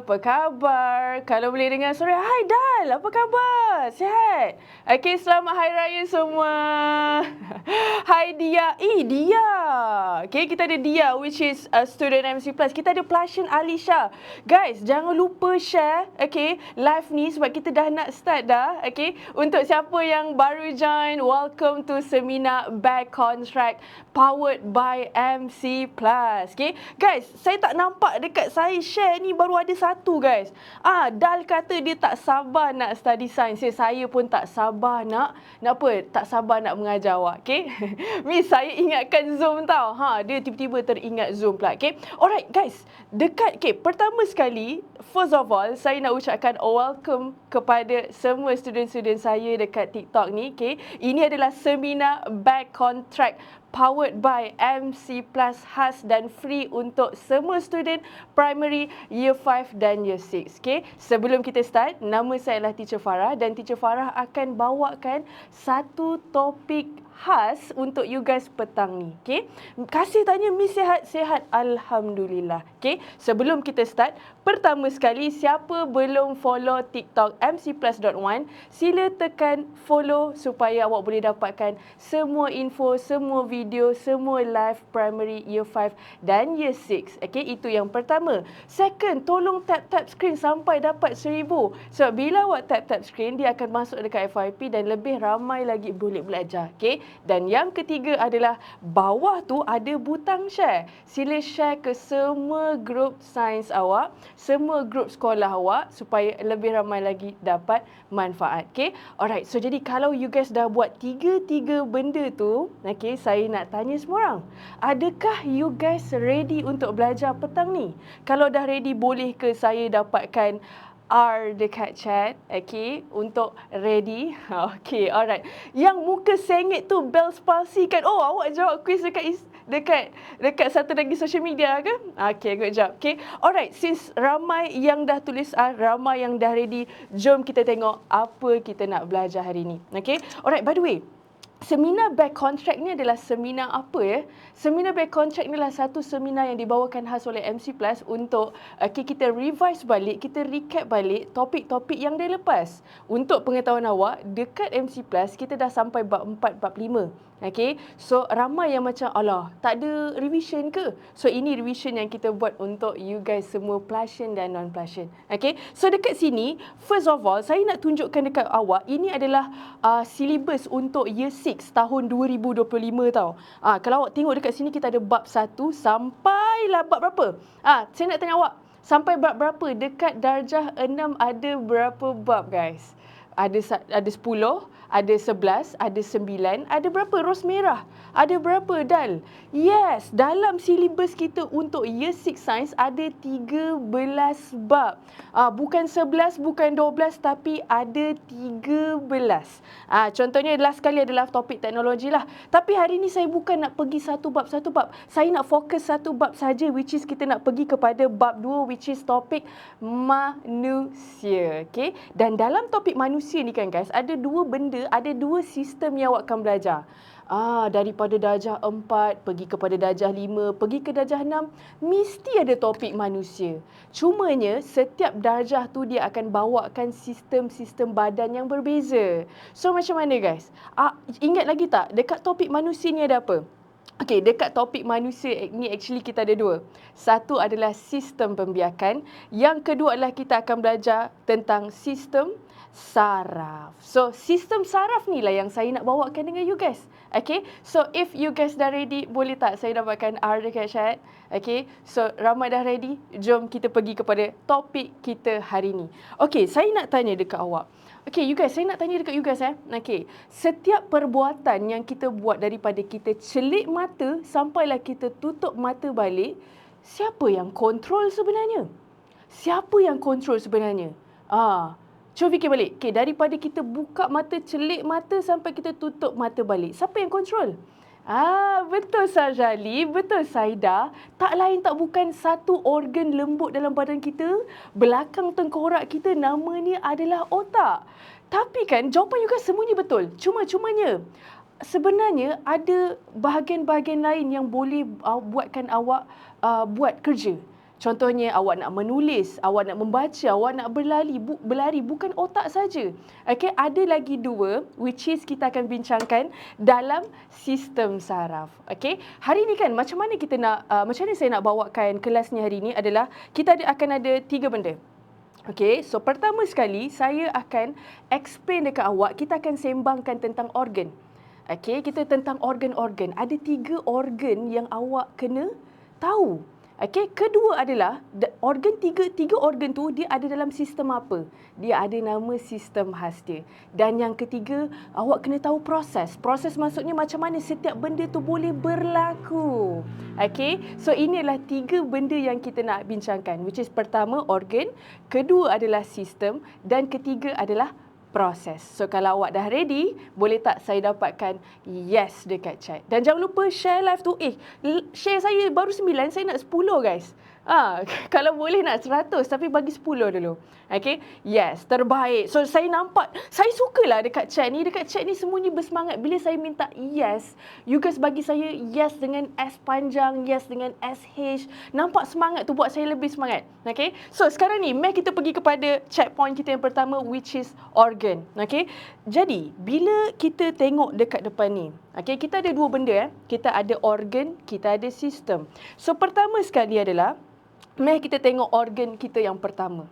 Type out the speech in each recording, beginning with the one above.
apa khabar? Kalau boleh dengar suara, hai Dal, apa khabar? Sihat? Okey, selamat Hari Raya semua. Hai Dia. Dia. Okey, kita ada Dia which is a student MC Plus. Kita ada Plashin Alisha. Guys, jangan lupa share, okey, live ni sebab kita dah nak start dah, okey. Untuk siapa yang baru join, welcome to seminar Back Contract powered by MC Plus. Okey. Guys, saya tak nampak dekat saya share ni baru ada satu guys. Dal kata dia tak sabar nak study science. Saya pun tak sabar nak apa? Tak sabar nak mengajar awak. Okey. Miss, saya ingatkan Zoom tau. Dia tiba-tiba teringat Zoom pula. Okey. Alright guys, pertama sekali, first of all, saya nak ucapkan welcome kepada semua student-student saya dekat TikTok ni. Okey. Ini adalah seminar Back Contract powered by MC Plus, khas dan free untuk semua student primary year 5 dan year 6. Okay? Sebelum kita start, nama saya adalah Teacher Farah dan Teacher Farah akan bawakan satu topik khas untuk you guys petang ni. Okay? Kasih tanya, Miss sihat? Sihat, Alhamdulillah. Okay? Sebelum kita start, pertama sekali, siapa belum follow TikTok mcplus.1, sila tekan follow supaya awak boleh dapatkan semua info, semua video, semua live primary year 5 dan year 6. Okay? Itu yang pertama. Second, tolong tap-tap screen sampai dapat 1000. Sebab bila awak tap-tap screen, dia akan masuk dekat FYP dan lebih ramai lagi boleh belajar. Okay? Dan yang ketiga adalah bawah tu ada butang share. Sila share ke semua grup sains awak, semua grup sekolah awak supaya lebih ramai lagi dapat manfaat. Okay? Alright, so jadi kalau you guys dah buat tiga benda tu, okay, saya nak tanya semua orang. Adakah you guys ready untuk belajar petang ni? Kalau dah ready, boleh ke saya dapatkan R dekat chat, okay, untuk ready. Okay, alright. Yang muka sengit tu Bells Palsy kan? Oh, awak jawab quiz dekat satu lagi social media ke? Okay, good job. Okay, alright. Since ramai yang dah tulis R, ramai yang dah ready, jom kita tengok apa kita nak belajar hari ni. Okay, alright. By the way, seminar Back Contract ni adalah seminar apa ya? Seminar Back Contract ni adalah satu seminar yang dibawakan khas oleh MC Plus untuk kita revise balik, kita recap balik topik-topik yang dah lepas. Untuk pengetahuan awak, dekat MC Plus kita dah sampai bab 4, bab 5. Okay, so ramai yang macam, alah, tak ada revision ke? So ini revision yang kita buat untuk you guys semua Plashin dan non-Plashin. Okay, so dekat sini, first of all, saya nak tunjukkan dekat awak, ini adalah syllabus untuk year 6 tahun 2025 tau. Kalau awak tengok dekat sini, kita ada bab 1 sampailah bab berapa? Saya nak tanya awak, sampai bab berapa? Dekat darjah 6 ada berapa bab guys? Ada 10, ada 11, ada 9, ada berapa ros merah? Ada berapa Dal? Yes, dalam silibus kita untuk year 6 science ada 13 bab. Bukan 11, bukan 12 tapi ada 13. Contohnya last kali adalah topik teknologi lah. Tapi hari ni saya bukan nak pergi satu bab. Saya nak fokus satu bab saja, which is kita nak pergi kepada bab 2 which is topik manusia. Okay? Dan dalam topik manusia ni kan guys, ada dua benda, ada dua sistem yang awak akan belajar. Daripada darjah 4 pergi kepada darjah 5, pergi ke darjah 6, mesti ada topik manusia. Cumanya setiap darjah tu dia akan bawakan sistem-sistem badan yang berbeza. So macam mana guys? Ingat lagi tak dekat topik manusia ni ada apa? Okay, dekat topik manusia ni actually kita ada dua. Satu adalah sistem pembiakan. Yang kedua adalah kita akan belajar tentang sistem saraf. So, sistem saraf ni lah yang saya nak bawakan dengan you guys. Okay, so if you guys dah ready, boleh tak saya dapatkan R dekat chat? Okay, so ramai dah ready, jom kita pergi kepada topik kita hari ni. Okay, saya nak tanya dekat awak. Okay, you guys, saya nak tanya dekat you guys Okay, setiap perbuatan yang kita buat daripada kita celik mata sampailah kita tutup mata balik, siapa yang kontrol sebenarnya? Siapa yang kontrol sebenarnya? Cuba fikir balik. Okay, daripada kita buka mata, celik mata sampai kita tutup mata balik, siapa yang kontrol? Betul Sarjali, betul Saida. Tak lain tak bukan satu organ lembut dalam badan kita, belakang tengkorak kita, namanya adalah otak. Tapi kan jawapan you guys semuanya betul. Cumanya sebenarnya ada bahagian-bahagian lain yang boleh buatkan awak buat kerja. Contohnya awak nak menulis, awak nak membaca, awak nak berlari bukan otak saja. Okey, ada lagi dua which is kita akan bincangkan dalam sistem saraf. Okey, hari ni kan macam mana saya nak bawakan kelas ni hari ni adalah kita akan ada 3 benda. Okey, so pertama sekali saya akan explain dekat awak, kita akan sembangkan tentang organ. Okey, kita tentang organ-organ. Ada 3 organ yang awak kena tahu. Okey, kedua adalah tiga organ tu dia ada dalam sistem apa? Dia ada nama sistem khas dia. Dan yang ketiga, awak kena tahu proses. Proses maksudnya macam mana setiap benda tu boleh berlaku. Okey, so ini adalah 3 benda yang kita nak bincangkan, which is pertama organ, kedua adalah sistem dan ketiga adalah proses. So kalau awak dah ready, boleh tak saya dapatkan yes dekat chat. Dan jangan lupa share live tu. Share saya baru 9, saya nak 10 guys. Kalau boleh nak 100 tapi bagi 10 dulu. Okay, yes, terbaik. So saya nampak, saya sukalah dekat chat ni. Dekat chat ni semuanya bersemangat. Bila saya minta yes, you guys bagi saya yes dengan S panjang, yes dengan SH. Nampak semangat tu buat saya lebih semangat. Okay, so sekarang ni mari kita pergi kepada checkpoint kita yang pertama which is organ. Okay, jadi bila kita tengok dekat depan ni, okay, kita ada 2 benda. Kita ada organ, kita ada sistem. So pertama sekali adalah mari kita tengok organ kita yang pertama.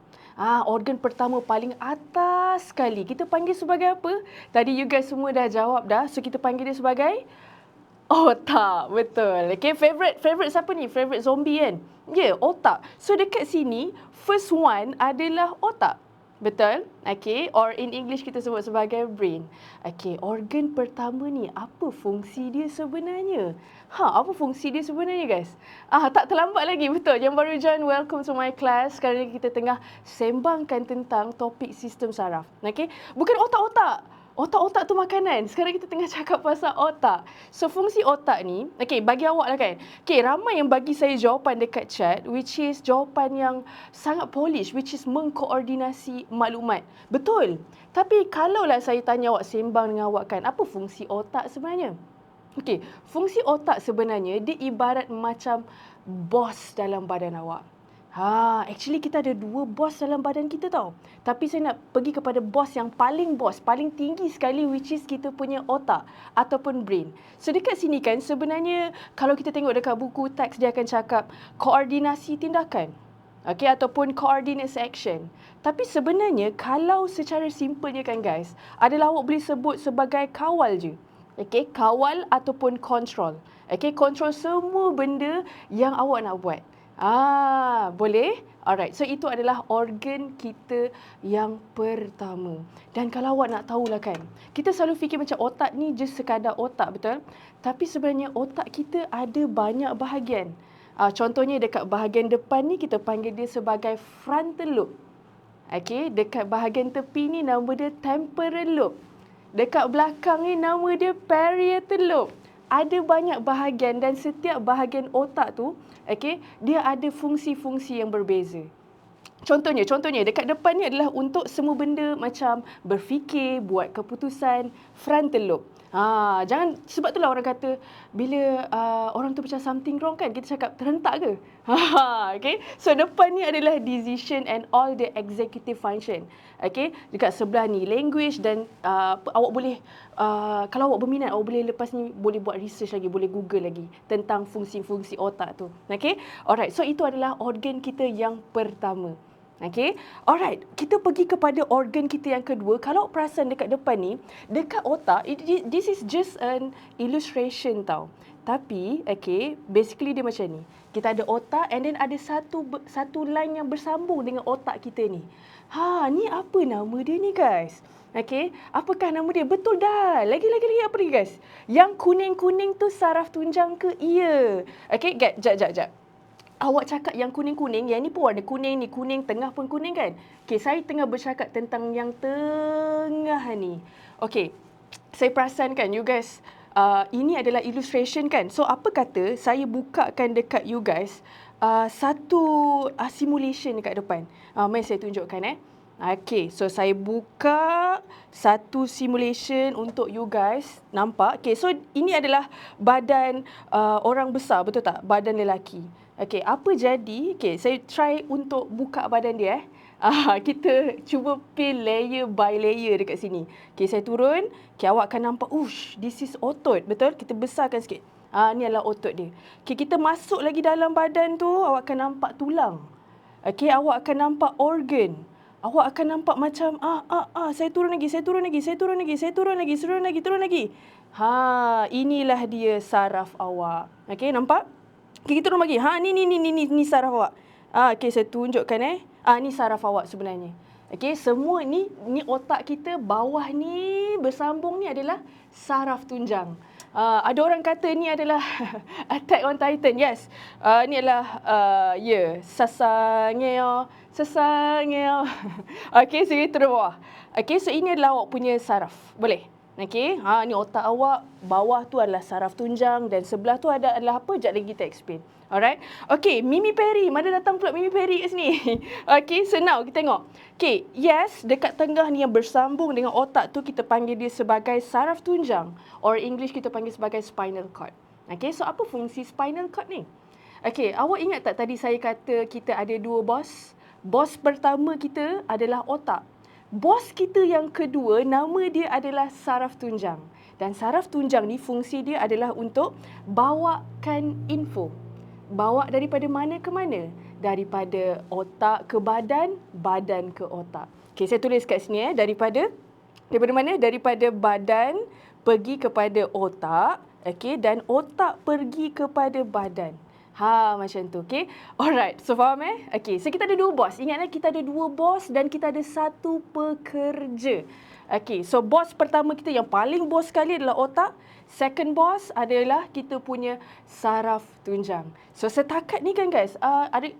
Organ pertama paling atas sekali. Kita panggil sebagai apa? Tadi you guys semua dah jawab dah. So kita panggil dia sebagai otak. Betul. Okay, favorite siapa ni? Favorite zombie kan? Ya, otak. So dekat sini, first one adalah otak. Betul? Okay, or in English kita sebut sebagai brain. Okay, organ pertama ni, apa fungsi dia sebenarnya? Apa fungsi dia sebenarnya guys? Tak terlambat lagi, betul. Yang baru join, welcome to my class. Sekarang ni kita tengah sembangkan tentang topik sistem saraf. Okay, bukan otak-otak. Otak-otak tu makanan. Sekarang kita tengah cakap pasal otak. So, fungsi otak ni, okay, bagi awak lah kan. Okay, ramai yang bagi saya jawapan dekat chat, which is jawapan yang sangat polish, which is mengkoordinasi maklumat. Betul. Tapi kalaulah saya tanya awak, sembang dengan awak kan, apa fungsi otak sebenarnya? Okay, fungsi otak sebenarnya, dia ibarat macam bos dalam badan awak. Actually kita ada 2 bos dalam badan kita tau. Tapi saya nak pergi kepada bos yang paling tinggi sekali which is kita punya otak ataupun brain. So dekat sini kan sebenarnya kalau kita tengok dekat buku teks dia akan cakap koordinasi tindakan. Okay, ataupun coordinates action. Tapi sebenarnya kalau secara simpelnya kan guys, adalah awak boleh sebut sebagai kawal je. Okay, kawal ataupun control. Okay, control semua benda yang awak nak buat. Boleh? Alright, so itu adalah organ kita yang pertama. Dan kalau awak nak tahulah kan, kita selalu fikir macam otak ni just sekadar otak, betul? Tapi sebenarnya otak kita ada banyak bahagian. Contohnya dekat bahagian depan ni kita panggil dia sebagai frontal lobe. Okay, dekat bahagian tepi ni nama dia temporal lobe. Dekat belakang ni nama dia parietal lobe. Ada banyak bahagian dan setiap bahagian otak tu, okay, dia ada fungsi-fungsi yang berbeza. Contohnya dekat depan ni adalah untuk semua benda macam berfikir, buat keputusan, frontal lobe. Jangan, sebab itulah orang kata bila orang tu macam something wrong kan, kita cakap terhentak ke? Okay, so depan ni adalah decision and all the executive function. Okay, dekat sebelah ni language dan awak boleh kalau awak berminat, awak boleh lepas ni boleh buat research lagi, boleh google lagi tentang fungsi-fungsi otak tu. Okay, alright, so itu adalah organ kita yang pertama. Okay, alright, kita pergi kepada organ kita yang kedua. Kalau perasan dekat depan ni, dekat otak, this is just an illustration tau. Tapi, okay, basically dia macam ni. Kita ada otak and then ada satu line yang bersambung dengan otak kita ni. Ni apa nama dia ni guys? Okay, apakah nama dia? Betul dah. Lagi apa lagi guys? Yang kuning-kuning tu saraf tunjang ke? Iya. Okay, jap. Awak cakap yang kuning-kuning, yang ni pun warna kuning, ni kuning, tengah pun kuning kan? Okay, saya tengah bercakap tentang yang tengah ni. Okay, saya perasan kan you guys, ini adalah illustration kan? So, apa kata saya bukakan dekat you guys satu simulation dekat depan. Mari saya tunjukkan Okay, so saya buka satu simulation untuk you guys nampak. Okay, so ini adalah badan orang besar, betul tak? Badan lelaki. Okey, apa jadi? Okey, saya try untuk buka badan dia. Kita cuba peel layer by layer dekat sini. Okey, saya turun. Okey, awak akan nampak, this is otot. Betul? Kita besarkan sikit. Ni adalah otot dia. Okey, kita masuk lagi dalam badan tu, awak akan nampak tulang. Okey, awak akan nampak organ. Awak akan nampak macam, saya turun lagi, saya turun lagi, saya turun lagi, saya turun lagi, turun lagi. Inilah dia saraf awak. Okey, nampak? Okay, kita turun lagi. Ni saraf awak. Okey, saya tunjukkan ni saraf awak sebenarnya. Okey, semua ni otak kita, bawah ni bersambung ni adalah saraf tunjang. Ada orang kata ni adalah Attack on Titan. Yes. Ni adalah Sasangeo. Okey, so kita turun bawah. Okey, so ini adalah awak punya saraf. Boleh? Okey, ni otak awak, bawah tu adalah saraf tunjang dan sebelah tu adalah apa? Sekejap lagi kita explain. Alright. Okey, Mimi Perry. Mana datang pula Mimi Perry kat sini? Okey, so now kita tengok. Okey, yes, dekat tengah ni yang bersambung dengan otak tu kita panggil dia sebagai saraf tunjang, or English kita panggil sebagai spinal cord. Okey, so apa fungsi spinal cord ni? Okey, awak ingat tak tadi saya kata kita ada dua bos? Bos pertama kita adalah otak. Bos kita yang kedua, nama dia adalah saraf tunjang. Dan saraf tunjang ni fungsi dia adalah untuk bawakan info. Bawa daripada mana ke mana? Daripada otak ke badan, badan ke otak. Okey, saya tulis kat sini daripada mana? Daripada badan pergi kepada otak, okey, dan otak pergi kepada badan. Macam tu, okey. Alright, so faham Okey, so kita ada dua bos. Ingat kita ada dua bos dan kita ada satu pekerja. Okey, so bos pertama kita yang paling bos sekali adalah otak. Second boss adalah kita punya saraf tunjang. So setakat ni kan guys,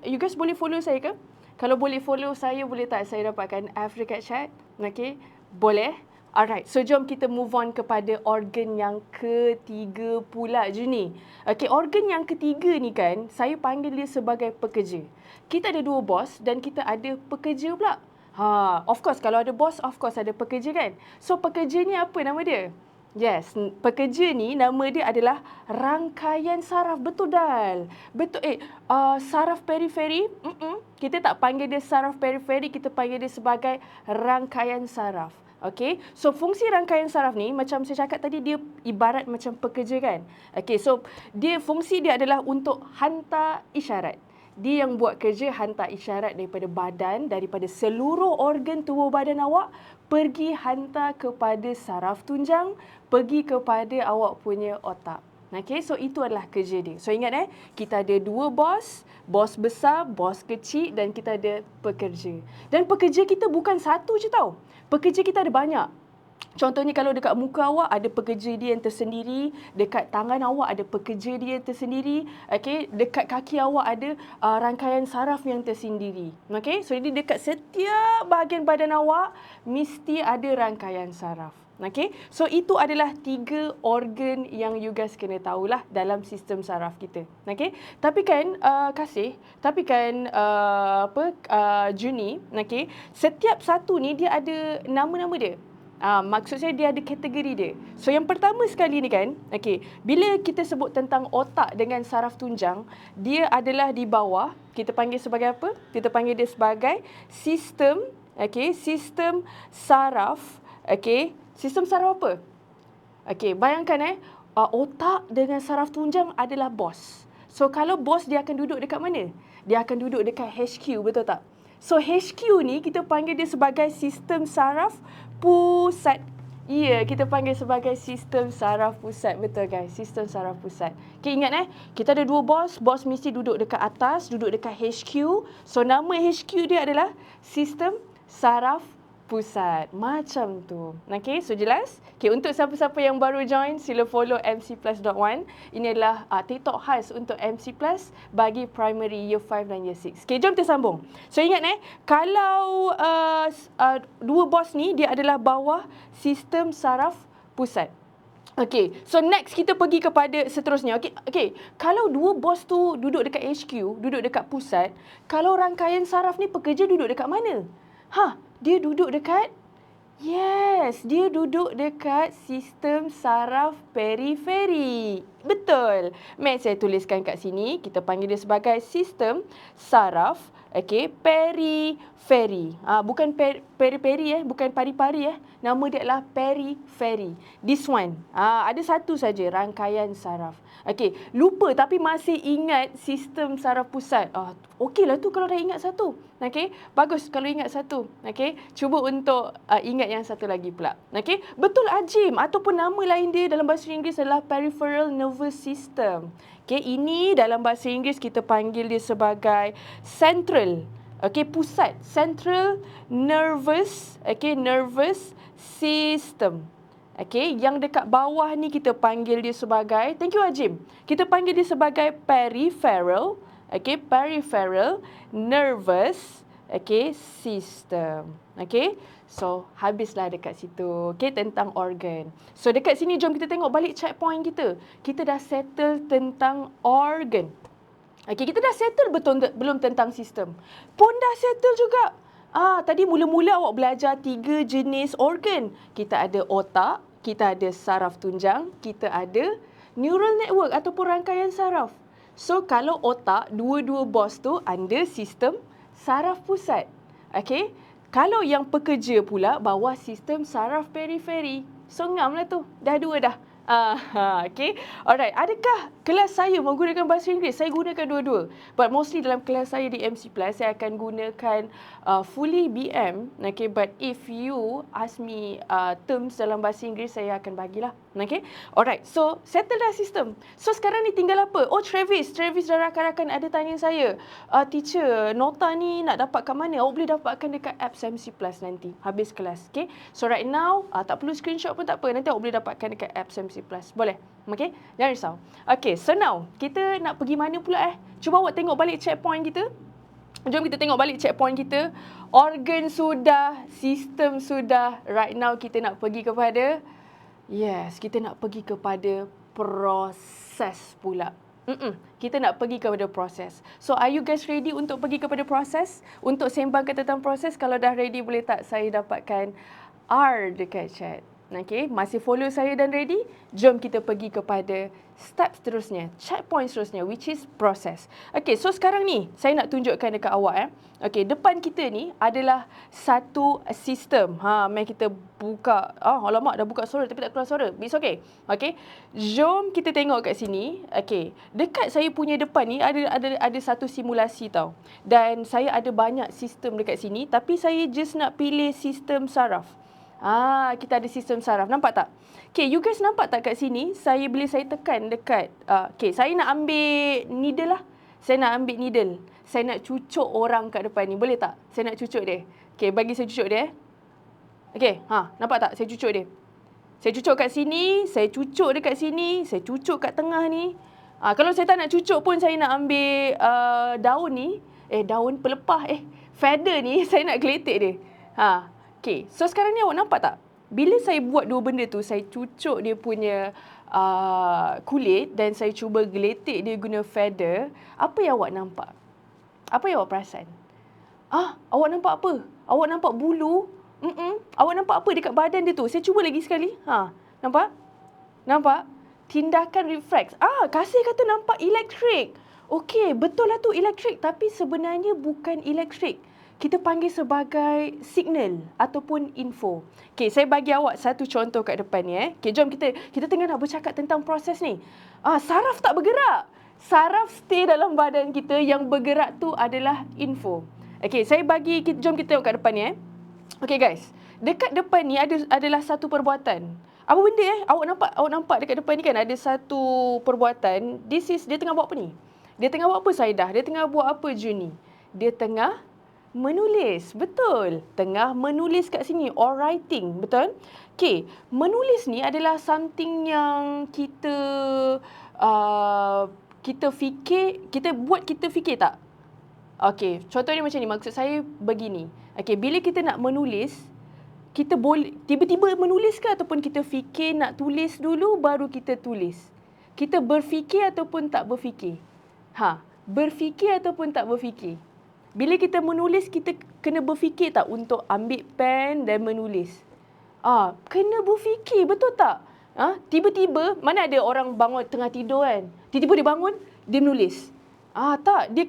you guys boleh follow saya ke? Kalau boleh follow saya, boleh tak saya dapatkan Africa Chat? Okey, boleh. Alright, so jom kita move on kepada organ yang ketiga pula je ni. Okey, organ yang ketiga ni kan, saya panggil dia sebagai pekerja. Kita ada dua bos dan kita ada pekerja pula. Of course, kalau ada bos, of course ada pekerja kan. So, pekerja ni apa nama dia? Yes, pekerja ni nama dia adalah rangkaian saraf. Betul Dal? Betul. Saraf periferi, kita tak panggil dia saraf periferi, kita panggil dia sebagai rangkaian saraf. Okey, so fungsi rangkaian saraf ni macam saya cakap tadi, dia ibarat macam pekerja kan. Okey, so fungsi dia adalah untuk hantar isyarat. Dia yang buat kerja hantar isyarat daripada badan, daripada seluruh organ tubuh badan awak, pergi hantar kepada saraf tunjang, pergi kepada awak punya otak. Okey, so itu adalah kerja dia. So ingat kita ada dua bos, bos besar, bos kecil dan kita ada pekerja. Dan pekerja kita bukan satu je tau. Pekerja kita ada banyak. Contohnya kalau dekat muka awak ada pekerja dia yang tersendiri, dekat tangan awak ada pekerja dia yang tersendiri, okey, dekat kaki awak ada rangkaian saraf yang tersendiri. Okey, so jadi dekat setiap bahagian badan awak mesti ada rangkaian saraf. Okey, so itu adalah 3 organ yang you guys kena tahulah dalam sistem saraf kita. Okey, tapi kan Juni, okey, setiap satu ni dia ada nama-nama dia. Maksud saya dia ada kategori dia. So yang pertama sekali ni kan, okey, bila kita sebut tentang otak dengan saraf tunjang, dia adalah di bawah, kita panggil sebagai apa? Kita panggil dia sebagai sistem, okey, sistem saraf, okey. Sistem saraf apa? Okey, bayangkan otak dengan saraf tunjang adalah bos. So kalau bos dia akan duduk dekat mana? Dia akan duduk dekat HQ, betul tak? So HQ ni kita panggil dia sebagai sistem saraf pusat. Ya, kita panggil sebagai sistem saraf pusat. Betul guys, sistem saraf pusat. Okay, ingat kita ada dua bos. Bos mesti duduk dekat atas, duduk dekat HQ. So nama HQ dia adalah sistem saraf pusat. Macam tu. Okay, so jelas? Okay, untuk siapa-siapa yang baru join, sila follow mcplus.1. Ini adalah TikTok khas untuk MC Plus bagi primary year 5 dan year 6. Okay, jom kita sambung. So ingat kalau dua bos ni, dia adalah bawah sistem saraf pusat. Okay, so next kita pergi kepada seterusnya. Okay, kalau dua bos tu duduk dekat HQ, duduk dekat pusat, kalau rangkaian saraf ni pekerja duduk dekat mana? Dia duduk dekat Yes, dia duduk dekat sistem saraf periferi. Betul. Mat saya tuliskan kat sini, kita panggil dia sebagai sistem saraf, periferi. Bukan peri-peri bukan pari-pari Nama dia adalah periferi. This one. Ada satu saja rangkaian saraf. Lupa tapi masih ingat sistem saraf pusat. Okeylah tu kalau dah ingat satu. Bagus kalau ingat satu. Cuba untuk ingat yang satu lagi pula. Betul Ajim ataupun nama lain dia dalam bahasa Inggeris adalah peripheral nervous system. Ini dalam bahasa Inggeris kita panggil dia sebagai central. Pusat. Central nervous, nervous system. Yang dekat bawah ni kita panggil dia sebagai, thank you Ajim. Kita panggil dia sebagai peripheral, peripheral nervous, system. So habislah dekat situ, tentang organ. So dekat sini jom kita tengok balik checkpoint kita. Kita dah settle tentang organ. Kita dah settle betul belum tentang sistem? Pun dah settle juga. Tadi mula-mula awak belajar 3 jenis organ. Kita ada otak, kita ada saraf tunjang, kita ada neural network ataupun rangkaian saraf. So kalau otak, dua-dua bos tu under sistem saraf pusat. Kalau yang pekerja pula bawah sistem saraf periferi. So ngamlah tu. Dah dua dah. Alright. Adakah kelas saya menggunakan bahasa Inggeris? Saya gunakan dua-dua. But mostly dalam kelas saya di MC Plus, saya akan gunakan fully BM. But if you ask me terms dalam bahasa Inggeris, saya akan bagilah. Alright. So, settle dah sistem. So, sekarang ni tinggal apa? Oh, Travis dan rakan-rakan ada tanya saya, teacher, nota ni nak dapat kat mana? Awak boleh dapatkan dekat apps MC Plus nanti. Habis kelas. So, right now, tak perlu screenshot pun tak apa. Nanti awak boleh dapatkan dekat apps MC Plus. Boleh? Jangan risau. So now, kita nak pergi mana pula Cuba awak tengok balik checkpoint kita. Jom kita tengok balik checkpoint kita. Organ sudah, sistem sudah. Right now kita nak pergi kepada, kita nak pergi kepada proses pula. Kita nak pergi kepada proses. So are you guys ready untuk pergi kepada proses? Untuk sembangkan tentang proses? Kalau dah ready, boleh tak saya dapatkan R dekat chat? Masih follow saya dan ready? Jom kita pergi kepada step seterusnya, checkpoint seterusnya, which is process. So sekarang ni, saya nak tunjukkan dekat awak. Depan kita ni adalah satu sistem. Mari kita buka. Alamak, dah buka suara tapi tak keluar suara. It's okay. Jom kita tengok kat sini. Dekat saya punya depan ni ada satu simulasi tau. Dan saya ada banyak sistem dekat sini, tapi saya just nak pilih sistem saraf. Kita ada sistem saraf. Nampak tak? You guys nampak tak kat sini? Saya tekan dekat. Saya nak ambil needle lah. Saya nak ambil needle. Saya nak cucuk orang kat depan ni. Boleh tak? Saya nak cucuk dia. Bagi saya cucuk dia. Nampak tak? Saya cucuk dia. Saya cucuk kat sini. Saya cucuk dekat sini. Saya cucuk kat tengah ni. Kalau saya tak nak cucuk pun, saya nak ambil daun ni. Daun pelepah. Feather ni. Saya nak geletek dia. So sekarang ni awak nampak tak? Bila saya buat dua benda tu, saya cucuk dia punya kulit dan saya cuba geletek dia guna feather, apa yang awak nampak? Apa yang awak perasan? Awak nampak apa? Awak nampak bulu? Awak nampak apa dekat badan dia tu? Saya cuba lagi sekali. Nampak? Nampak? Tindakan refleks. Kasih kata nampak elektrik. Betul lah tu elektrik, tapi sebenarnya bukan elektrik. Kita panggil sebagai signal ataupun info. Saya bagi awak satu contoh kat depan ni. Jom kita tengah nak bercakap tentang proses ni. Saraf tak bergerak. Saraf stay dalam badan kita, yang bergerak tu adalah info. Jom kita tengok kat depan ni. Guys. Dekat depan ni adalah satu perbuatan. Apa benda Awak nampak dekat depan ni kan ada satu perbuatan. Dia tengah buat apa ni? Dia tengah buat apa Saidah? Dia tengah buat apa Juni? Dia tengah menulis. Betul. Tengah menulis kat sini. Or writing. Betul? Menulis ni adalah something yang kita fikir. Kita fikir tak? Contohnya macam ni. Maksud saya begini. Bila kita nak menulis, kita boleh tiba-tiba menulis ke ataupun kita fikir nak tulis dulu baru kita tulis? Kita berfikir ataupun tak berfikir? Berfikir ataupun tak berfikir? Bila kita menulis, kita kena berfikir tak untuk ambil pen dan menulis? Kena berfikir, betul tak? Tiba-tiba, mana ada orang bangun tengah tidur kan? Tiba-tiba dia bangun, dia menulis. Tak, dia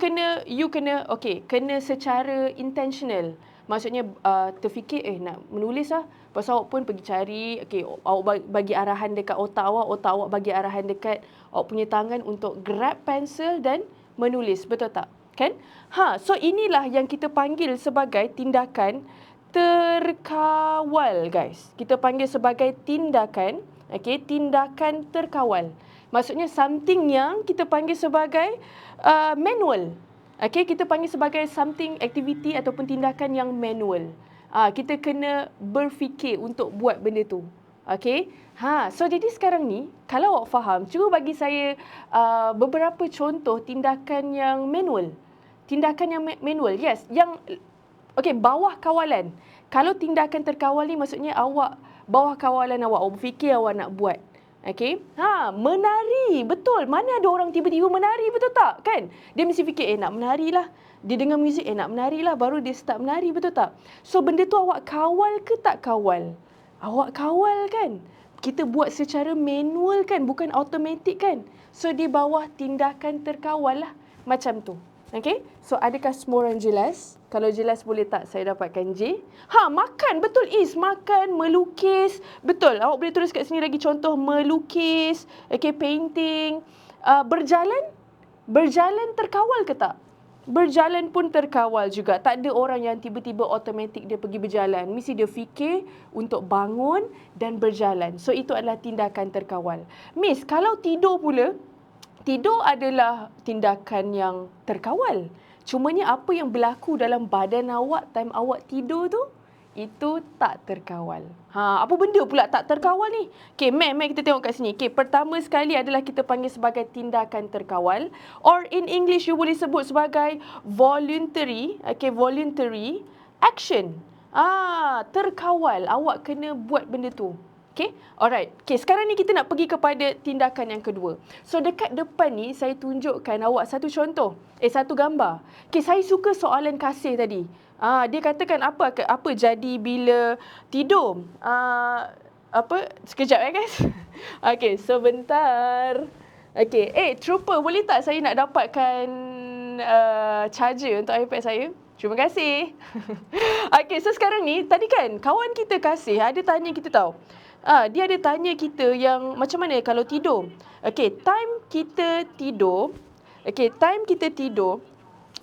kena secara intentional. Maksudnya terfikir, nak menulis lah. Lepas awak pun pergi cari, awak bagi arahan dekat otak awak bagi arahan dekat awak punya tangan untuk grab pensel dan menulis, betul tak? Kan? So inilah yang kita panggil sebagai tindakan terkawal, guys. Kita panggil sebagai tindakan, tindakan terkawal. Maksudnya something yang kita panggil sebagai manual. Kita panggil sebagai something activity ataupun tindakan yang manual. Kita kena berfikir untuk buat benda tu. So jadi sekarang ni, kalau awak faham, cuba bagi saya beberapa contoh tindakan yang manual. Tindakan yang manual, yes. Yang, bawah kawalan. Kalau tindakan terkawal ni maksudnya awak, bawah kawalan awak berfikir awak nak buat. Menari, betul. Mana ada orang tiba-tiba menari, betul tak? Kan? Dia mesti fikir, nak menari lah. Dia dengar muzik, nak menari lah. Baru dia start menari, betul tak? So, benda tu awak kawal ke tak kawal? Awak kawal kan? Kita buat secara manual kan? Bukan automatik kan? So, di bawah tindakan terkawal lah. Macam tu. So adakah semua orang jelas? Kalau jelas boleh tak saya dapatkan J? Makan, betul Is. Makan, melukis. Betul, awak boleh tulis kat sini lagi contoh melukis, painting. Berjalan? Berjalan terkawal ke tak? Berjalan pun terkawal juga. Tak ada orang yang tiba-tiba automatik dia pergi berjalan. Mesti dia fikir untuk bangun dan berjalan. So itu adalah tindakan terkawal. Miss, kalau tidur pula, tidur adalah tindakan yang terkawal. Cumanya apa yang berlaku dalam badan awak time awak tidur tu, itu tak terkawal. Apa benda pula tak terkawal ni? Mat kita tengok kat sini. Pertama sekali adalah kita panggil sebagai tindakan terkawal. Or in English, you boleh sebut sebagai voluntary. Voluntary action. Terkawal. Awak kena buat benda tu. Alright. Sekarang ni kita nak pergi kepada tindakan yang kedua. So dekat depan ni saya tunjukkan awak satu contoh. Satu gambar. Saya suka soalan kasih tadi. Dia katakan apa jadi bila tidur? Sekejap guys. Sebentar. Trooper, boleh tak saya nak dapatkan charger untuk iPad saya? Terima kasih. So sekarang ni, tadi kan kawan kita kasih ada tanya kita tahu. Dia ada tanya kita yang macam mana kalau tidur. Time kita tidur,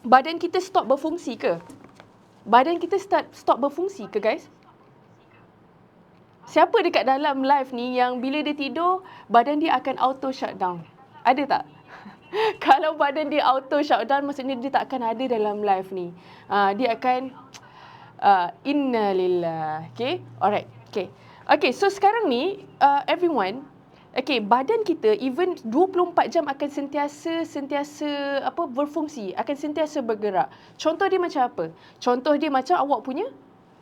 badan kita stop berfungsi ke? Badan kita stop berfungsi ke, guys? Siapa dekat dalam live ni yang bila dia tidur, badan dia akan auto shutdown? Ada tak? Kalau badan dia auto shutdown, maksudnya dia tak akan ada dalam live ni. Dia akan innalillah. Alright. So sekarang ni, everyone, badan kita even 24 jam akan sentiasa berfungsi, akan sentiasa bergerak. Contoh dia macam apa? Contoh dia macam awak punya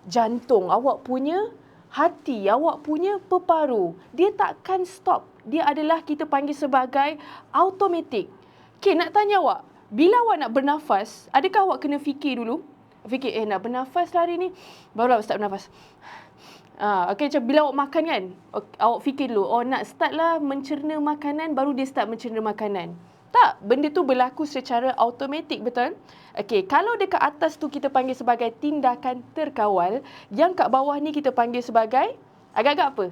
jantung, awak punya hati, awak punya peparu. Dia takkan stop. Dia adalah kita panggil sebagai automatik. Nak tanya awak, bila awak nak bernafas, adakah awak kena fikir dulu? Fikir, nak bernafas lah hari ni. Baru awak start bernafas. Macam bila awak makan kan, awak fikir dulu, nak start lah mencerna makanan, baru dia start mencerna makanan. Tak, benda tu berlaku secara automatik, betul? Kalau dekat atas tu kita panggil sebagai tindakan terkawal, yang kat bawah ni kita panggil sebagai, agak-agak apa?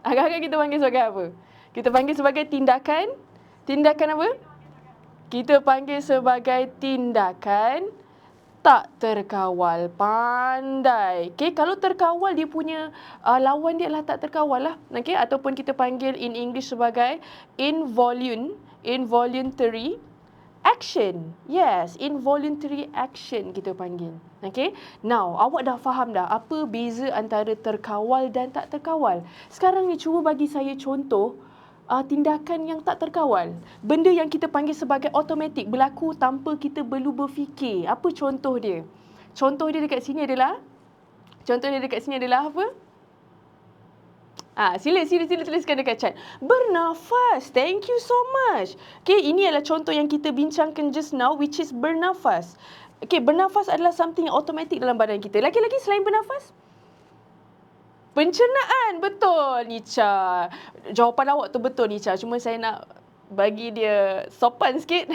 Agak-agak kita panggil sebagai apa? Kita panggil sebagai tindakan apa? Kita panggil sebagai tindakan tak terkawal. Pandai. Kalau terkawal, dia punya lawan dia adalah tak terkawal lah. Ataupun kita panggil in English sebagai involuntary action. Yes, involuntary action kita panggil. Now, awak dah faham dah apa beza antara terkawal dan tak terkawal. Sekarang ni cuba bagi saya contoh tindakan yang tak terkawal. Benda yang kita panggil sebagai automatik, berlaku tanpa kita perlu berfikir. Apa contoh dia? Contoh dia dekat sini adalah apa? Sila tuliskan dekat chat. Bernafas. Thank you so much. Ini adalah contoh yang kita bincangkan just now, which is bernafas. Bernafas adalah something automatic dalam badan kita. Lagi-lagi selain bernafas? Pencernaan, betul Nica. Jawapan awak tu betul Nica. Cuma saya nak bagi dia sopan sikit.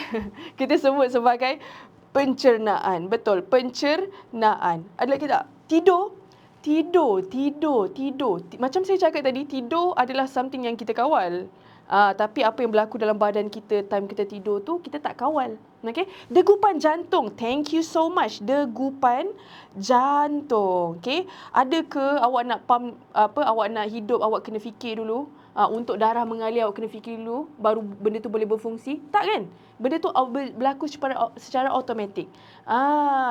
Kita sebut sebagai pencernaan. Betul, pencernaan. Ada lagi tak? Tidur. Tidur. Macam saya cakap tadi, tidur adalah something yang kita kawal. Tapi apa yang berlaku dalam badan kita time kita tidur tu, kita tak kawal. Okay? Degupan jantung. Thank you so much. Degupan jantung. Okay? Ada ke awak nak pump, awak nak hidup, awak kena fikir dulu. Untuk darah mengalir, awak kena fikir dulu. Baru benda tu boleh berfungsi. Tak kan? Benda tu berlaku secara automatik.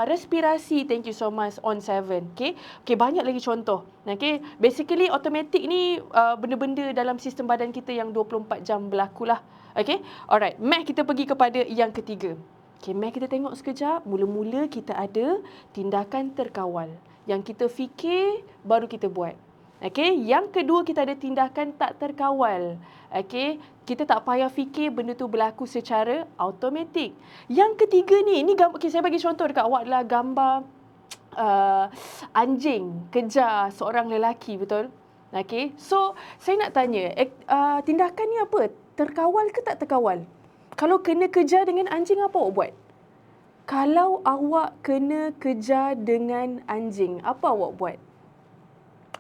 Respirasi. Thank you so much. On 7. Okay? Okay, banyak lagi contoh. Okay? Basically, automatik ni benda-benda dalam sistem badan kita yang 24 jam berlaku lah. Okay? Alright. Math kita pergi kepada yang ketiga. Okay, math kita tengok sekejap. Mula-mula kita ada tindakan terkawal. Yang kita fikir, baru kita buat. Okay? Yang kedua, kita ada tindakan tak terkawal. Okay? Kita tak payah fikir, benda tu berlaku secara automatik. Yang ketiga ni okay, saya bagi contoh dekat awak adalah gambar anjing kejar seorang lelaki, betul? Okay? So, saya nak tanya, tindakan ni apa? Terkawal ke tak terkawal? Kalau kena kejar dengan anjing, apa awak buat? Kalau awak kena kejar dengan anjing, apa awak buat?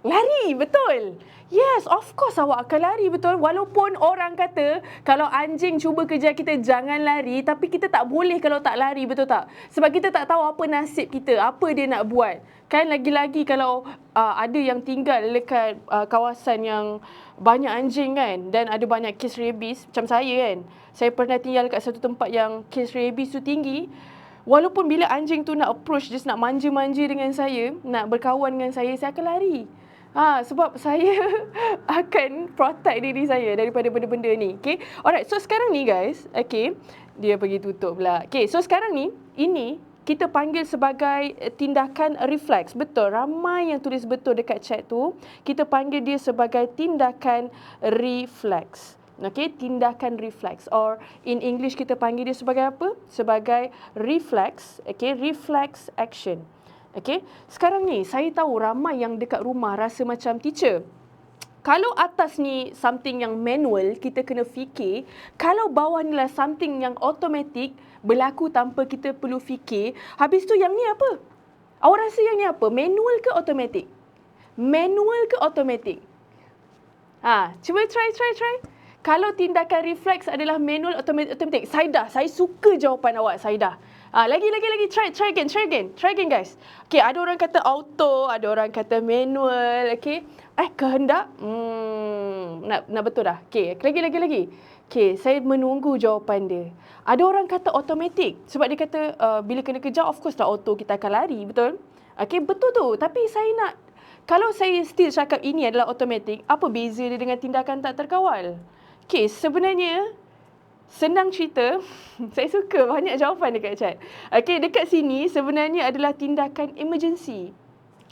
Lari, betul. Yes, of course awak akan lari, betul. Walaupun orang kata kalau anjing cuba kejar kita jangan lari, tapi kita tak boleh kalau tak lari, betul tak? Sebab kita tak tahu apa nasib kita, apa dia nak buat. Kan lagi-lagi kalau ada yang tinggal dekat kawasan yang banyak anjing kan, dan ada banyak kes rabies, macam saya kan. Saya pernah tinggal dekat satu tempat yang kes rabies tu tinggi. Walaupun bila anjing tu nak approach, just nak manja-manja dengan saya, nak berkawan dengan saya akan lari. Sebab saya akan protect diri saya daripada benda-benda ni. Okay. Alright. So sekarang ni guys. Okay. Dia pergi tutup pula. Okay. So sekarang ni. Ini kita panggil sebagai tindakan refleks. Betul. Ramai yang tulis betul dekat chat tu. Kita panggil dia sebagai tindakan refleks. Okay. Tindakan refleks. Or in English kita panggil dia sebagai apa? Sebagai refleks. Okay. Reflex action. Okay. Sekarang ni, saya tahu ramai yang dekat rumah rasa macam teacher. Kalau atas ni something yang manual, kita kena fikir. Kalau bawah ni lah something yang automatic, berlaku tanpa kita perlu fikir. Habis tu yang ni apa? Awak rasa yang ni apa? Manual ke automatic? Manual ke automatic? Cuba try. Kalau tindakan refleks adalah manual, automatic. Saya suka jawapan awak, Saidah. Lagi. Try again guys. Okay, ada orang kata auto, ada orang kata manual. Okay. Kehendak. Nak betul dah. Okay, lagi. Okay, saya menunggu jawapan dia. Ada orang kata automatic. Sebab dia kata bila kena kejar, of course lah auto kita akan lari. Betul? Okay, betul tu. Tapi saya nak, kalau saya still cakap ini adalah automatic, apa beza dia dengan tindakan tak terkawal? Okay, sebenarnya senang cerita, saya suka banyak jawapan dekat chat. Okay, dekat sini sebenarnya adalah tindakan emergency.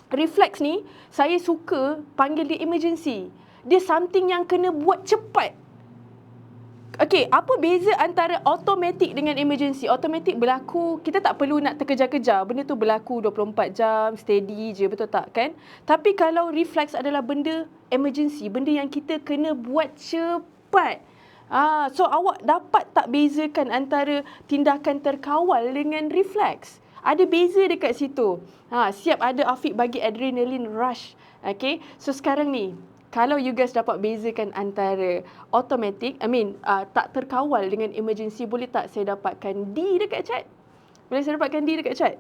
Refleks ni, saya suka panggil dia emergency. Dia something yang kena buat cepat. Okay, apa beza antara automatic dengan emergency? Automatic berlaku, kita tak perlu nak terkejar-kejar. Benda tu berlaku 24 jam, steady je, betul tak kan? Tapi kalau refleks adalah benda emergency, benda yang kita kena buat cepat. So awak dapat tak bezakan antara tindakan terkawal dengan refleks? Ada beza dekat situ. Siap ada Afiq bagi adrenaline rush. Okay, so sekarang ni, kalau you guys dapat bezakan antara automatic, tak terkawal dengan emergency, boleh tak saya dapatkan D dekat chat? Boleh saya dapatkan D dekat chat?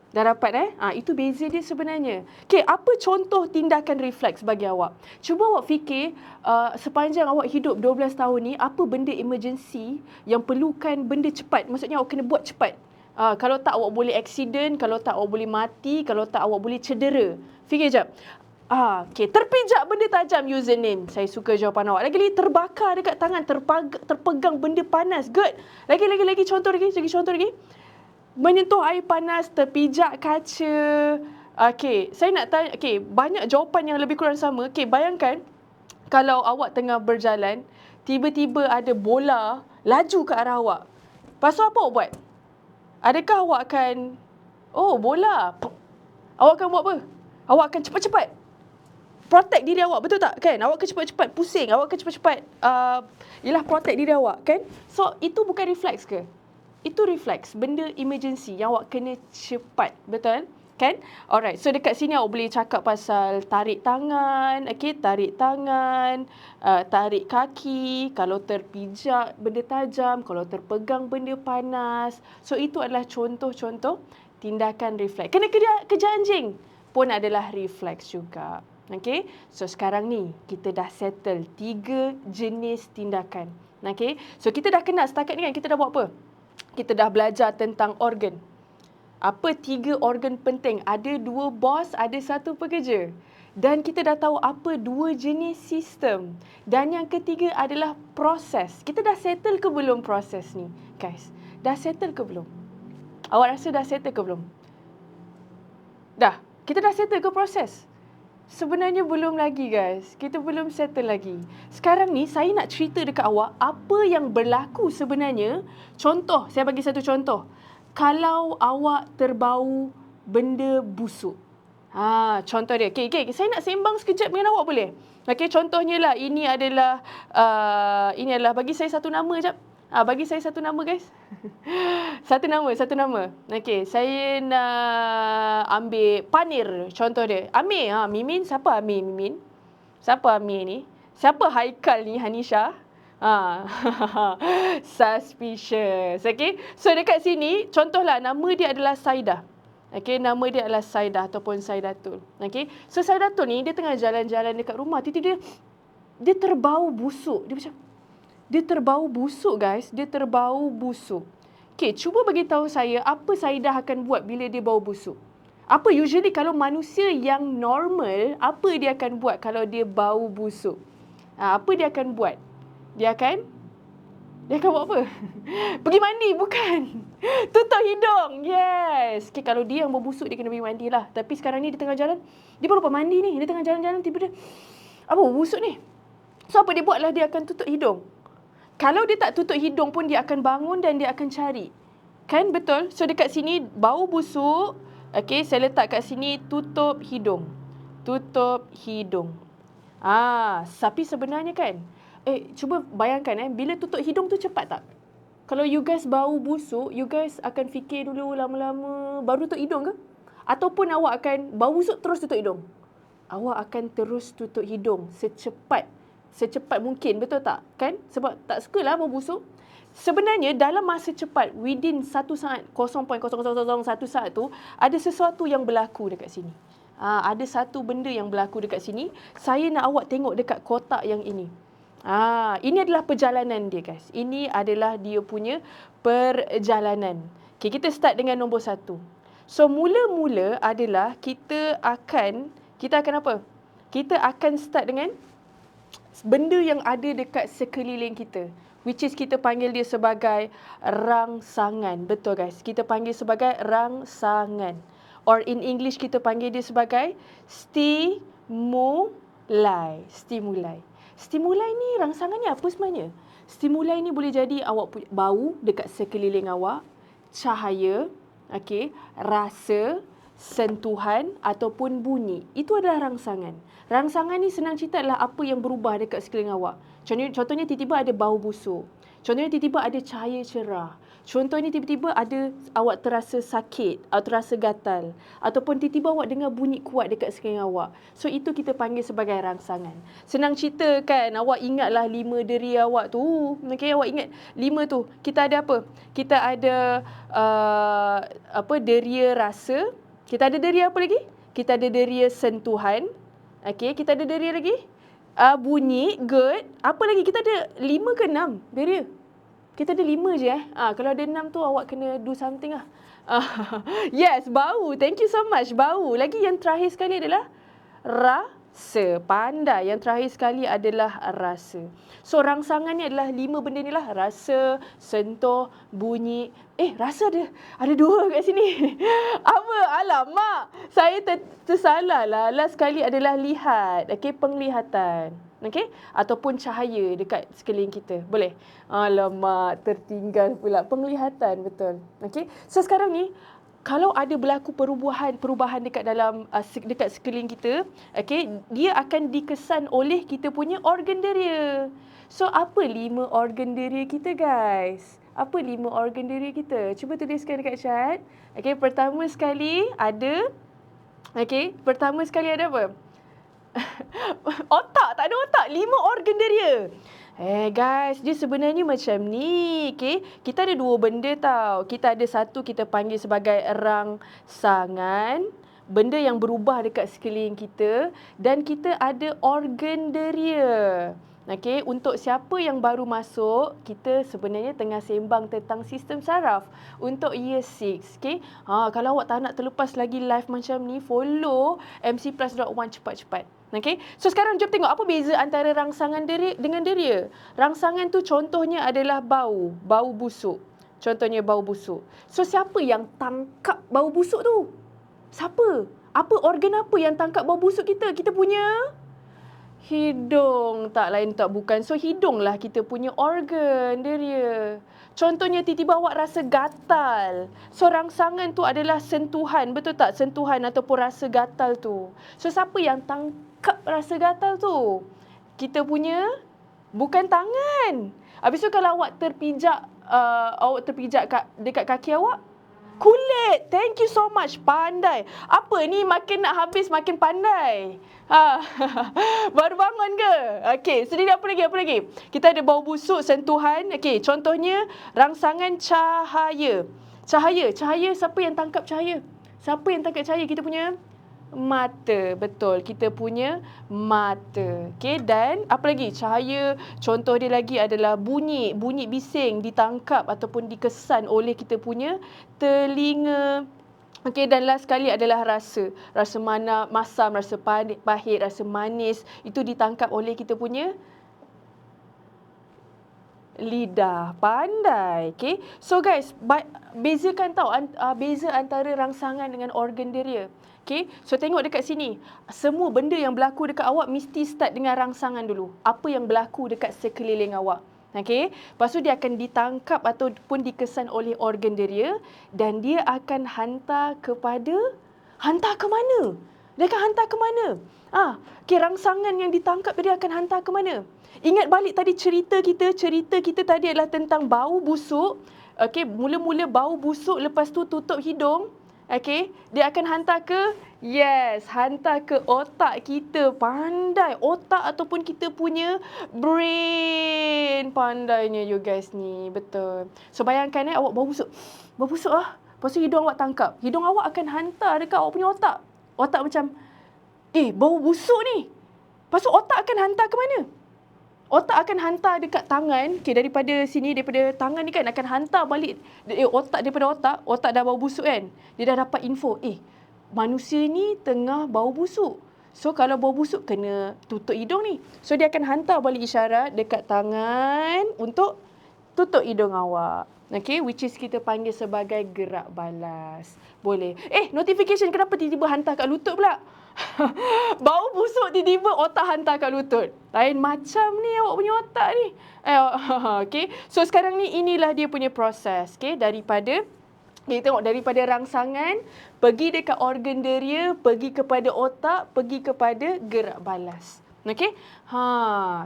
Dah dapat Itu beza dia sebenarnya. Okay, apa contoh tindakan refleks bagi awak? Cuba awak fikir, sepanjang awak hidup 12 tahun ni, apa benda emergency yang perlukan benda cepat? Maksudnya awak kena buat cepat. Kalau tak awak boleh accident, kalau tak awak boleh mati, kalau tak awak boleh cedera. Fikir jap. Okay, terpijak benda tajam, username. Saya suka jawapan awak. Lagi terbakar dekat tangan, terpegang benda panas. Good. Lagi contoh lagi. Menyentuh air panas, terpijak kaca. Okay, saya nak tanya, okay, banyak jawapan yang lebih kurang sama. Okay, bayangkan kalau awak tengah berjalan, tiba-tiba ada bola laju ke arah awak. Lepas tu apa awak buat? Adakah awak akan, bola. Awak akan buat apa? Awak akan cepat-cepat. protect diri awak, betul tak? Kan? Awak akan cepat-cepat pusing, awak akan cepat-cepat protect diri awak, kan? So, itu bukan reflex ke? Itu reflex, benda emergency yang awak kena cepat, betul? Kan? Alright, so dekat sini awak boleh cakap pasal tarik tangan, tarik tangan, tarik kaki, kalau terpijak benda tajam, kalau terpegang benda panas. So, itu adalah contoh-contoh tindakan refleks. Kena kejar anjing pun adalah refleks juga. Okay, so sekarang ni kita dah settle 3 jenis tindakan. Okay, so kita dah kenal setakat ni kan, kita dah buat apa? Kita dah belajar tentang organ. Apa 3 organ penting? Ada 2 bos, ada 1 pekerja. Dan kita dah tahu apa 2 jenis sistem. Dan yang ketiga adalah proses. Kita dah settle ke belum proses ni, guys? Dah settle ke belum? Awak rasa dah settle ke belum? Dah. Kita dah settle ke proses? Sebenarnya belum lagi, guys. Kita belum settle lagi. Sekarang ni saya nak cerita dekat awak apa yang berlaku sebenarnya. Contoh, saya bagi satu contoh. Kalau awak terbau benda busuk. Contoh dia. Okay, saya nak sembang sekejap dengan awak boleh? Okay, contohnya lah, ini adalah bagi saya satu nama jap. Bagi saya satu nama, guys. Satu nama. Okay, saya nak ambil Panir, contoh dia. Amir, Mimin. Siapa Amir, Mimin? Siapa Amir ni? Siapa Haikal ni, Hanisha? Suspicious. Okay, so dekat sini, contohlah nama dia adalah Saidah. Okay, nama dia adalah Saidah ataupun Saidatul. Okay, so Saidatul ni, dia tengah jalan-jalan dekat rumah. Tiba-tiba dia terbau busuk. Dia terbau busuk, guys. Dia terbau busuk. Okay, cuba bagi tahu saya apa Saidah akan buat bila dia bau busuk. Apa usually kalau manusia yang normal, apa dia akan buat kalau dia bau busuk? Apa dia akan buat? Dia akan buat apa? Pergi mandi, bukan? Tutup hidung. Yes. Okay, kalau dia yang berbusuk, dia kena pergi mandi lah. Tapi sekarang ni dia tengah jalan. Dia baru lupa mandi ni. Dia tengah jalan-jalan, tiba-tiba apa berbusuk ni? So, apa dia buat lah? Dia akan tutup hidung. Kalau dia tak tutup hidung pun, dia akan bangun dan dia akan cari. Kan? Betul? So, dekat sini, bau busuk. Okay, saya letak kat sini, tutup hidung. Tutup hidung. Tapi sebenarnya kan, cuba bayangkan bila tutup hidung tu cepat tak? Kalau you guys bau busuk, you guys akan fikir dulu lama-lama baru tutup hidung ke? Ataupun awak akan bau busuk terus tutup hidung? Awak akan terus tutup hidung secepat mungkin, betul tak? Kan? Sebab tak sukalah bau busuk. Sebenarnya dalam masa cepat, within 1 saat, 0.0001 saat tu, ada sesuatu yang berlaku dekat sini. Ada satu benda yang berlaku dekat sini. Saya nak awak tengok dekat kotak yang ini. Ini adalah perjalanan dia, guys. Ini adalah dia punya perjalanan. Okay, kita start dengan nombor 1. So, mula-mula adalah kita akan apa? Kita akan start dengan benda yang ada dekat sekeliling kita. Which is kita panggil dia sebagai rangsangan. Betul, guys. Kita panggil sebagai rangsangan. Or in English, kita panggil dia sebagai stimuli. Stimuli ni rangsangannya apa sebenarnya? Stimuli ni boleh jadi awak bau dekat sekeliling awak, cahaya, rasa, sentuhan ataupun bunyi. Itu adalah rangsangan. Rangsangan ni senang cerita adalah apa yang berubah dekat sekeliling awak. Contohnya tiba-tiba ada bau busuk. Contohnya tiba-tiba ada cahaya cerah. Contohnya tiba-tiba ada awak terasa sakit atau terasa gatal. Ataupun tiba-tiba awak dengar bunyi kuat dekat sekeliling awak. So, itu kita panggil sebagai rangsangan. Senang cerita kan, awak ingatlah 5 deri awak tu. Okay, awak ingat 5 tu. Kita ada apa? Kita ada deria rasa. Kita ada deria apa lagi? Kita ada deria sentuhan. Okay, kita ada deria lagi? Bunyi, good. Apa lagi? Kita ada 5 ke 6 deria? Kita ada 5 je kalau ada 6 tu awak kena do something lah. Yes, bau. Thank you so much. Bau. Lagi yang terakhir sekali adalah rasa. Pandai. Yang terakhir sekali adalah rasa. So, rangsangan ni adalah 5 benda ni lah. Rasa, sentuh, bunyi. Rasa ada 2 kat sini. Apa? Alamak. Saya tersalah lah. Last sekali adalah lihat. Okay, penglihatan. Okay? Ataupun cahaya dekat sekeliling kita. Boleh? Alamak, tertinggal pula. Penglihatan, betul. Okay? So, sekarang ni, kalau ada berlaku perubahan dekat dalam dekat sekeliling kita, okey, dia akan dikesan oleh kita punya organ deria. So apa 5 organ deria kita, guys? Apa 5 organ deria kita? Cuba tuliskan dekat chat. Okey, pertama sekali ada apa? Otak, tak ada otak. 5 organ deria. Guys, dia sebenarnya macam ni. Okay? Kita ada 2 benda tau. Kita ada satu kita panggil sebagai rangsangan. Benda yang berubah dekat sekeliling kita. Dan kita ada organ deria. Okay, untuk siapa yang baru masuk, kita sebenarnya tengah sembang tentang sistem saraf untuk year 6. Okay? Kalau awak tak nak terlepas lagi live macam ni, follow mcplus.1 cepat-cepat. Okay? So sekarang jom tengok apa beza antara rangsangan dengan deria. Rangsangan tu contohnya adalah bau busuk. Contohnya bau busuk. So siapa yang tangkap bau busuk tu? Siapa? Apa organ apa yang tangkap bau busuk kita? Kita punya hidung, tak lain tak bukan. So hidunglah kita punya organ deria. Contohnya tiba-tiba awak rasa gatal. So rangsangan tu adalah sentuhan, betul tak? Sentuhan ataupun rasa gatal tu. So siapa yang tangkap rasa gatal tu? Kita punya bukan tangan. Habis tu kalau awak terpijak dekat kaki awak, kulit. Thank you so much. Pandai. Apa ni, makin nak habis makin pandai. Baru bangun ke? Okey, so dia apa lagi? Kita ada bau busuk, sentuhan. Okey, contohnya rangsangan cahaya. Cahaya, siapa yang tangkap cahaya? Siapa yang tangkap cahaya? Kita punya mata. Betul, kita punya mata. Okey, dan apa lagi? Cahaya, contoh dia lagi adalah bunyi bising ditangkap ataupun dikesan oleh kita punya telinga. Okey, dan last sekali adalah rasa. Rasa masam, rasa pahit, rasa manis. Itu ditangkap oleh kita punya lidah. Pandai. Okay. So guys, bezakan tau beza antara rangsangan dengan organ deria. Okay. So tengok dekat sini. Semua benda yang berlaku dekat awak mesti start dengan rangsangan dulu. Apa yang berlaku dekat sekeliling awak. Okey, lepas tu dia akan ditangkap ataupun dikesan oleh organ deria dan dia akan hantar ke mana? Dia akan hantar ke mana? Okey, rangsangan yang ditangkap dia akan hantar ke mana? Ingat balik tadi cerita kita tadi adalah tentang bau busuk. Okey, mula-mula bau busuk, lepas tu tutup hidung. Okey, dia akan hantar hantar ke otak kita. Pandai. Otak ataupun kita punya brain. Pandainya you guys ni. Betul. So bayangkan awak bau busuk. Bau busuk Lepas tu hidung awak tangkap. Hidung awak akan hantar dekat awak punya otak. Otak macam, bau busuk ni. Lepas tu otak akan hantar ke mana? Otak akan hantar dekat tangan. Okay, daripada tangan ni kan akan hantar balik otak, daripada otak dah bau busuk kan. Dia dah dapat info, manusia ni tengah bau busuk. So kalau bau busuk kena tutup hidung ni. So dia akan hantar balik isyarat dekat tangan untuk tutup hidung awak. Okay, which is kita panggil sebagai gerak balas. Boleh. Notification kenapa tiba-tiba hantar kat lutut pula? Bau busuk tiba-tiba otak hantar kat lutut. Lain macam ni awak punya otak ni. Okay. So sekarang ni inilah dia punya proses. Okay. Daripada rangsangan, pergi dekat organ deria, pergi kepada otak, pergi kepada gerak balas. Okay.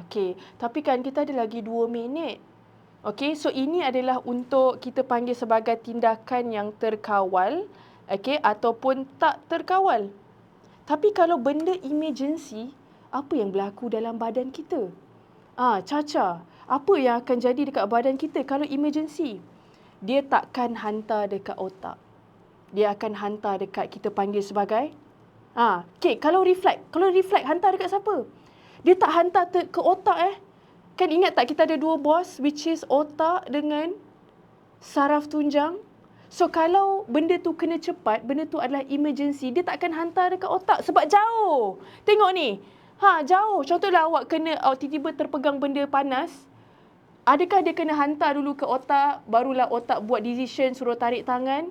Okay. Tapi kan kita ada lagi 2 minit. Okay. So ini adalah untuk kita panggil sebagai tindakan yang terkawal. Okay. Ataupun tak terkawal. Tapi kalau benda emergency, apa yang berlaku dalam badan kita? Caca, apa yang akan jadi dekat badan kita kalau emergency? Dia takkan hantar dekat otak. Dia akan hantar dekat kita panggil sebagai okay, kalau reflect hantar dekat siapa? Dia tak hantar ke otak Kan ingat tak kita ada 2 bos, which is otak dengan saraf tunjang. So kalau benda tu kena cepat, benda tu adalah emergency, dia tak akan hantar dekat otak sebab jauh. Tengok ni. Jauh. Contohlah awak tiba-tiba terpegang benda panas. Adakah dia kena hantar dulu ke otak, barulah otak buat decision suruh tarik tangan?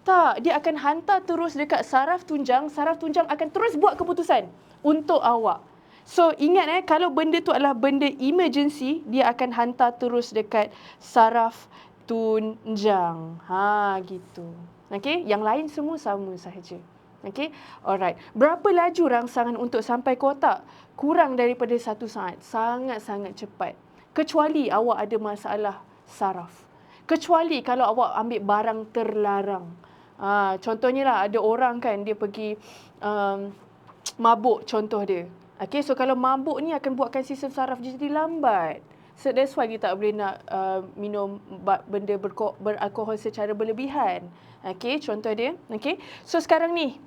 Tak, dia akan hantar terus dekat saraf tunjang. Saraf tunjang akan terus buat keputusan untuk awak. So ingat kalau benda tu adalah benda emergency, dia akan hantar terus dekat saraf tunjang. Gitu. Okey, yang lain semua sama sahaja. Okey, alright. Berapa laju rangsangan untuk sampai ke otak? Kurang daripada 1 saat. Sangat-sangat cepat. Kecuali awak ada masalah saraf. Kecuali kalau awak ambil barang terlarang. Contohnya lah, ada orang kan, dia pergi mabuk contoh dia. Okay, so kalau mabuk ni akan buatkan sistem saraf dia jadi lambat. So that's why kita tak boleh nak minum benda beralkohol secara berlebihan. Okay, contoh dia. Okay, so sekarang ni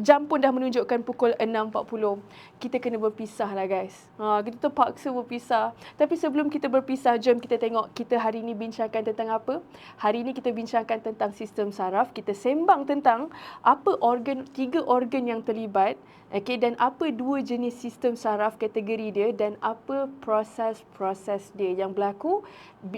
jam pun dah menunjukkan pukul 6.40. Kita kena berpisah lah guys. Kita terpaksa berpisah. Tapi sebelum kita berpisah, jom kita tengok kita hari ni bincangkan tentang apa. Hari ni kita bincangkan tentang sistem saraf. Kita sembang tentang apa 3 organ yang terlibat. Okay, dan apa 2 jenis sistem saraf kategori dia dan apa proses-proses dia yang berlaku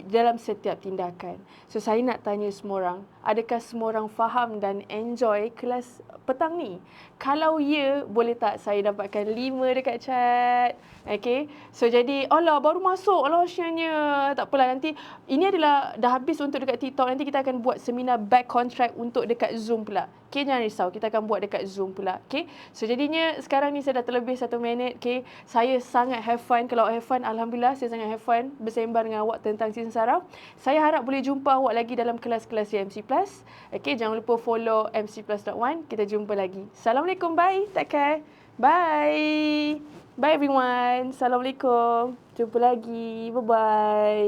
dalam setiap tindakan. So saya nak tanya semua orang, adakah semua orang faham dan enjoy kelas petang ni? Kalau ya, boleh tak saya dapatkan 5 dekat chat? Okay, so jadi, alah baru masuk, alah syanya. Tak apalah, nanti ini adalah dah habis untuk dekat TikTok. Nanti kita akan buat seminar back contract untuk dekat Zoom pula. Okay, jangan risau, kita akan buat dekat Zoom pula. Okay, so jadinya sekarang ni saya dah terlebih 1 minit. Okay, saya sangat have fun. Kalau have fun, Alhamdulillah saya sangat have fun bersembang dengan awak tentang sistem saraf. Saya harap boleh jumpa awak lagi dalam kelas-kelas MC Plus. Okay, jangan lupa follow mcplus.1. Kita jumpa lagi. Assalamualaikum, bye, take care, bye. Bye everyone. Assalamualaikum. Jumpa lagi. Bye-bye.